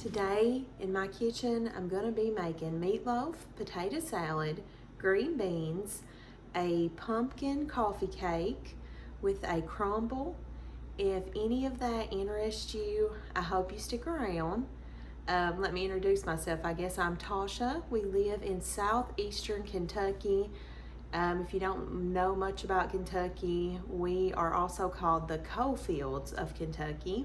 Today in my kitchen, I'm gonna be making meatloaf, potato salad, green beans, a pumpkin coffee cake with a crumble. If any of that interests you, I hope you stick around. Let me introduce myself. I guess I'm Tasha. We live in Southeastern Kentucky. If you don't know much about Kentucky, we are also called the coal fields of Kentucky.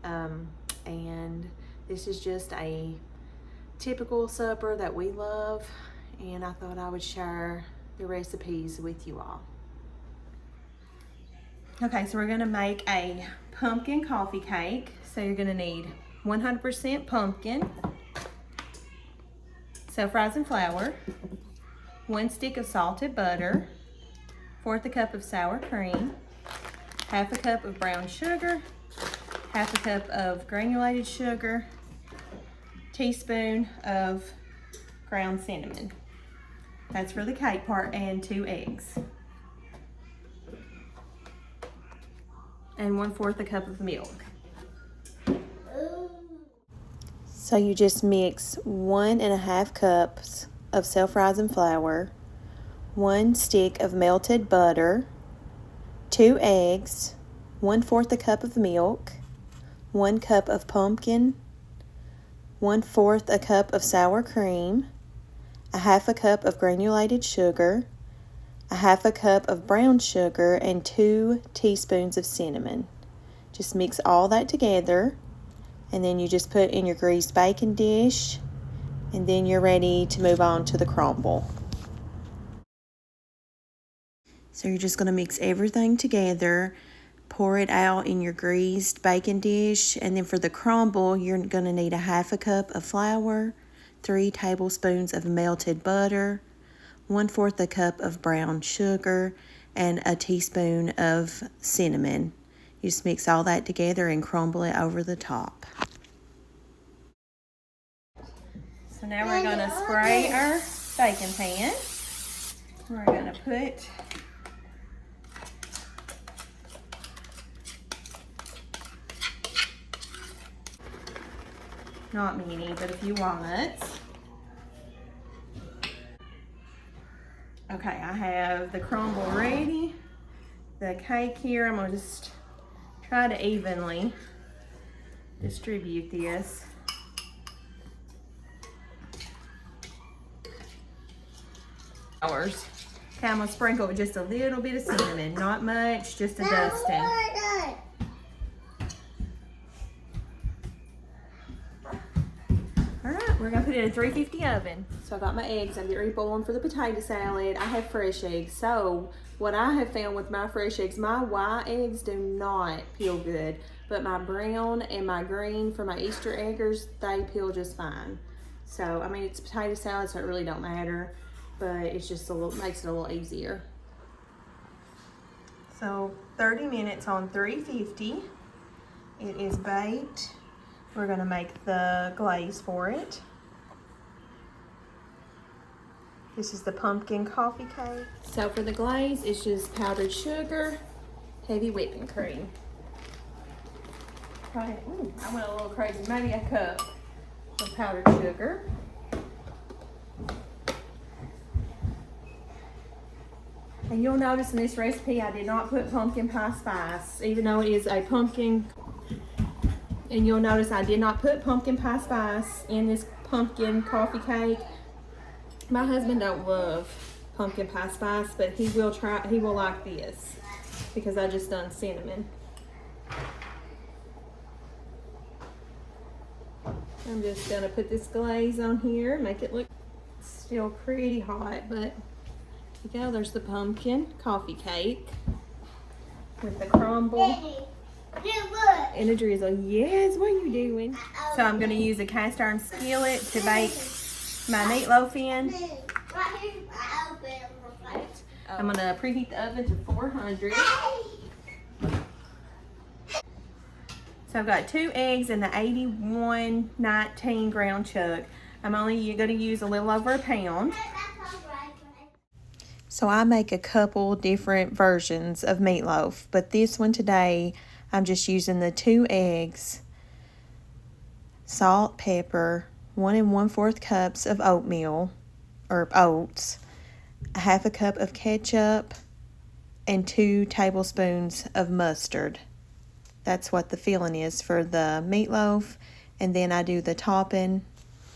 And this is just a typical supper that we love, and I thought I would share the recipes with you all. Okay, so we're gonna make a pumpkin coffee cake. So you're gonna need 100% pumpkin, self-rising flour, 1 stick of salted butter, 1/4 cup of sour cream, 1/2 cup of brown sugar, 1/2 cup of granulated sugar, teaspoon of ground cinnamon. That's for the cake part, and 2 eggs. And 1/4 cup of milk. So you just mix 1.5 cups of self-rising flour, 1 stick of melted butter, 2 eggs, 1/4 cup of milk, 1 cup of pumpkin, 1/4 cup of sour cream, 1/2 cup of granulated sugar, 1/2 cup of brown sugar, and 2 teaspoons of cinnamon. Just mix all that together, and then you just put in your greased baking dish, and then you're ready to move on to the crumble. So you're just going to mix everything together, pour it out in your greased baking dish, and then for the crumble, you're going to need 1/2 cup of flour, 3 tablespoons of melted butter, 1/4 cup of brown sugar, and a teaspoon of cinnamon. You just mix all that together and crumble it over the top. So now we're going to spray our baking pan. We're going to put not many, but a few walnuts. Okay, I have the crumble ready. The cake here, I'm gonna just try to evenly distribute this. Okay, I'm gonna sprinkle with just a little bit of cinnamon, not much, just a dusting. We're gonna put it in a 350 oven. So I got my eggs. I'm getting ready to boil them for the potato salad. I have fresh eggs. So what I have found with my fresh eggs, my white eggs do not peel good, but my brown and my green for my Easter eggers, they peel just fine. So I mean, it's potato salad, so it really don't matter, but it's just a little, makes it a little easier. So 30 minutes on 350. It is baked. We're gonna make the glaze for it. This is the pumpkin coffee cake. So for the glaze, it's just powdered sugar, heavy whipping cream. Right. Ooh, I went a little crazy. Maybe a cup of powdered sugar. And you'll notice in this recipe, I did not put pumpkin pie spice, even though it is a pumpkin. And you'll notice I did not put pumpkin pie spice in this pumpkin coffee cake. My husband don't love pumpkin pie spice, but he will like this because I just done cinnamon. I'm just gonna put this glaze on here, make it look still pretty hot, but you go, there's the pumpkin coffee cake with the crumble. And a drizzle. Yes, what are you doing? So I'm going to use a cast iron skillet to bake my meatloaf in. I'm going to preheat the oven to 400. So I've got 2 eggs in the 8119 ground chuck. I'm only going to use a little over a pound. So I make a couple different versions of meatloaf, but this one today, I'm just using the 2 eggs. salt, pepper, 1 1/4 cups of oatmeal or oats, a half a cup of ketchup, and 2 tablespoons of mustard. That's what the filling is for the meatloaf. And then I do the topping.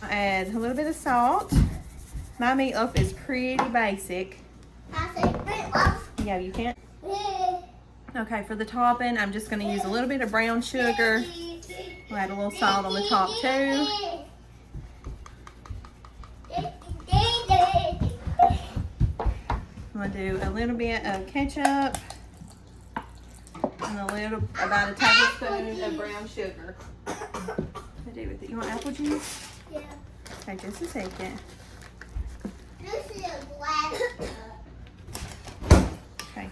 I add a little bit of salt. My meatloaf is pretty basic. I say meatloaf. Yeah, you can't. Okay, for the topping, I'm just going to use a little bit of brown sugar. We'll add a little salt on the top too. I'm going to do a little bit of ketchup and about a tablespoon of brown sugar. What do with it? You want apple juice? Yeah. Okay, just a second. This is a glass cup. Okay.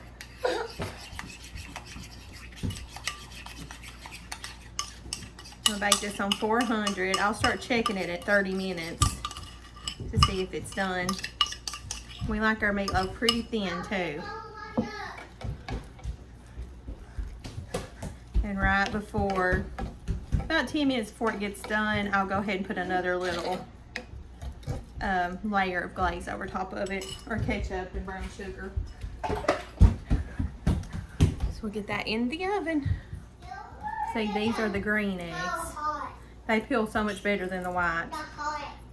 I'm going to bake this on 400. I'll start checking it at 30 minutes to see if it's done. We like our meatloaf pretty thin too. And right before, about 10 minutes before it gets done, I'll go ahead and put another little layer of glaze over top of it, or ketchup and brown sugar. So we'll get that in the oven. See, these are the green eggs. They peel so much better than the white.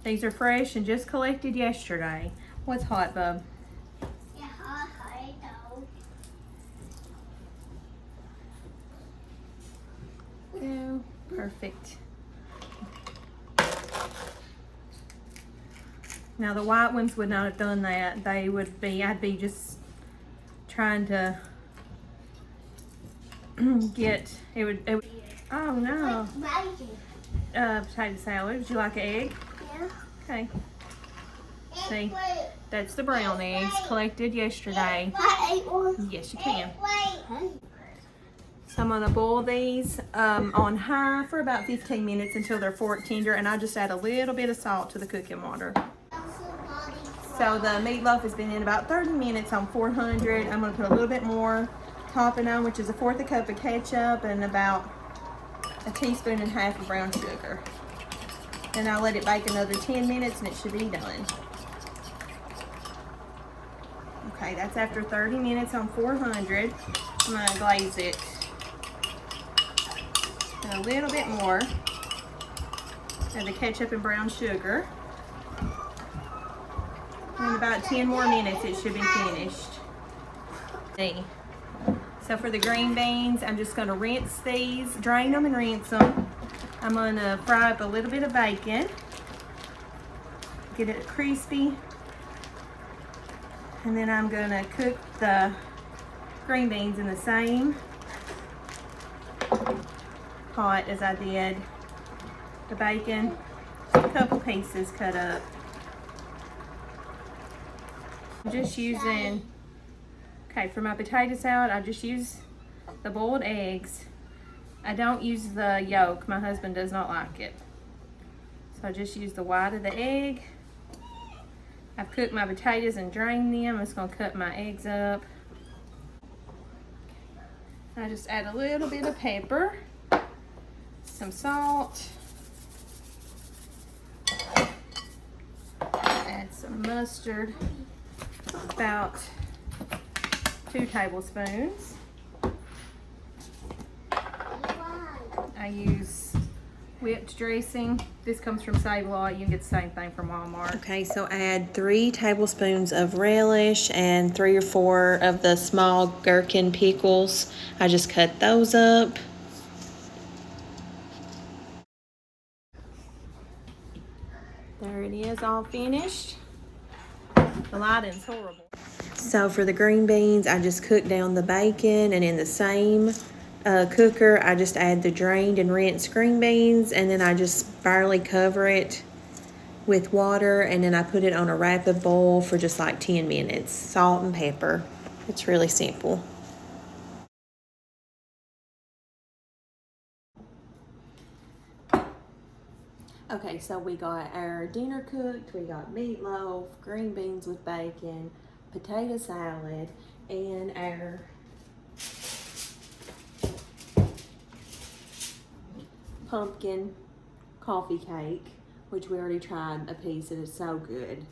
These are fresh and just collected yesterday. What's hot, bub? Go. Perfect. Now the white ones would not have done that. I'd be just trying to get, oh no. Potato salad. Would you like an egg? Yeah. Okay. See, that's the brown eggs collected yesterday. I ate one. Yes, you can. So I'm gonna boil these on high for about 15 minutes until they're fork tender, and I just add a little bit of salt to the cooking water. So the meatloaf has been in about 30 minutes on 400. I'm gonna put a little bit more topping on, which is 1/4 cup of ketchup and about a teaspoon and a half of brown sugar. Then I'll let it bake another 10 minutes and it should be done. Okay, that's after 30 minutes on 400. I'm gonna glaze it. And a little bit more of the ketchup and brown sugar. In about 10 more minutes, it should be finished. See. So for the green beans, I'm just gonna rinse these, drain them and rinse them. I'm gonna fry up a little bit of bacon, get it crispy, and then I'm gonna cook the green beans in the same pot as I did the bacon. A couple pieces cut up. I'm just using, okay, for my potato salad, I just use the boiled eggs. I don't use the yolk. My husband does not like it. So I just use the white of the egg. I've cooked my potatoes and drained them. I'm just gonna cut my eggs up. I just add a little bit of pepper, some salt, add some mustard, about 2 tablespoons. I use whipped dressing. This comes from Save a Lot. You can get the same thing from Walmart. Okay, so add 3 tablespoons of relish and 3 or 4 of the small gherkin pickles. I just cut those up. There it is, all finished. The lighting's horrible. So for the green beans, I just cook down the bacon, and in the same cooker, I just add the drained and rinsed green beans, and then I just barely cover it with water, and then I put it on a rapid boil for just like 10 minutes. Salt and pepper. It's really simple. Okay, so we got our dinner cooked. We got meatloaf, green beans with bacon, potato salad, and our pumpkin coffee cake, which we already tried a piece and it's so good.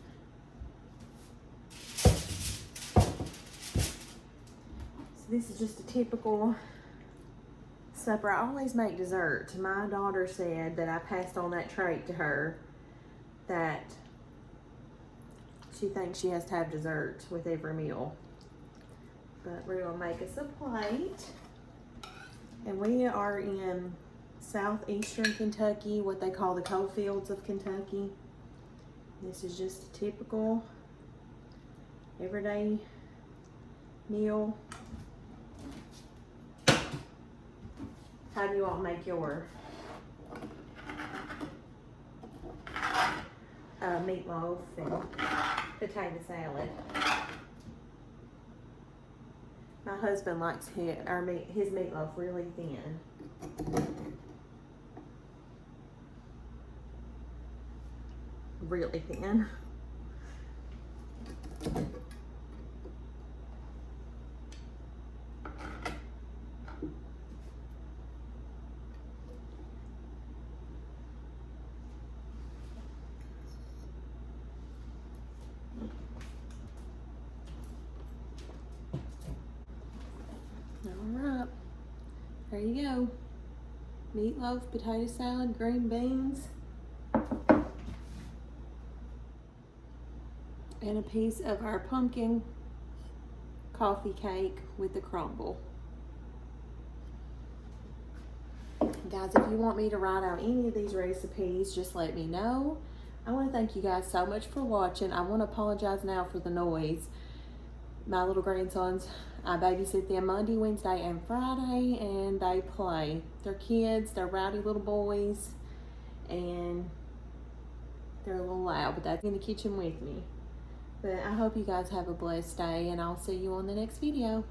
So this is just a typical supper. I always make dessert. My daughter said that I passed on that trait to her, that she thinks she has to have dessert with every meal. But we're gonna make us a plate. And we are in Southeastern Kentucky, what they call the coal fields of Kentucky. This is just a typical everyday meal. How do you all make your meatloaf and potato salad? My husband likes his meatloaf really thin. Really thin. Alright, there you go. Meatloaf, potato salad, green beans, and a piece of our pumpkin coffee cake with the crumble. Guys, if you want me to write out any of these recipes, just let me know. I want to thank you guys so much for watching. I want to apologize now for the noise. My little grandsons, I babysit them Monday, Wednesday, and Friday, and they play. They're kids, they're rowdy little boys, and they're a little loud, but that's in the kitchen with me. But I hope you guys have a blessed day, and I'll see you on the next video.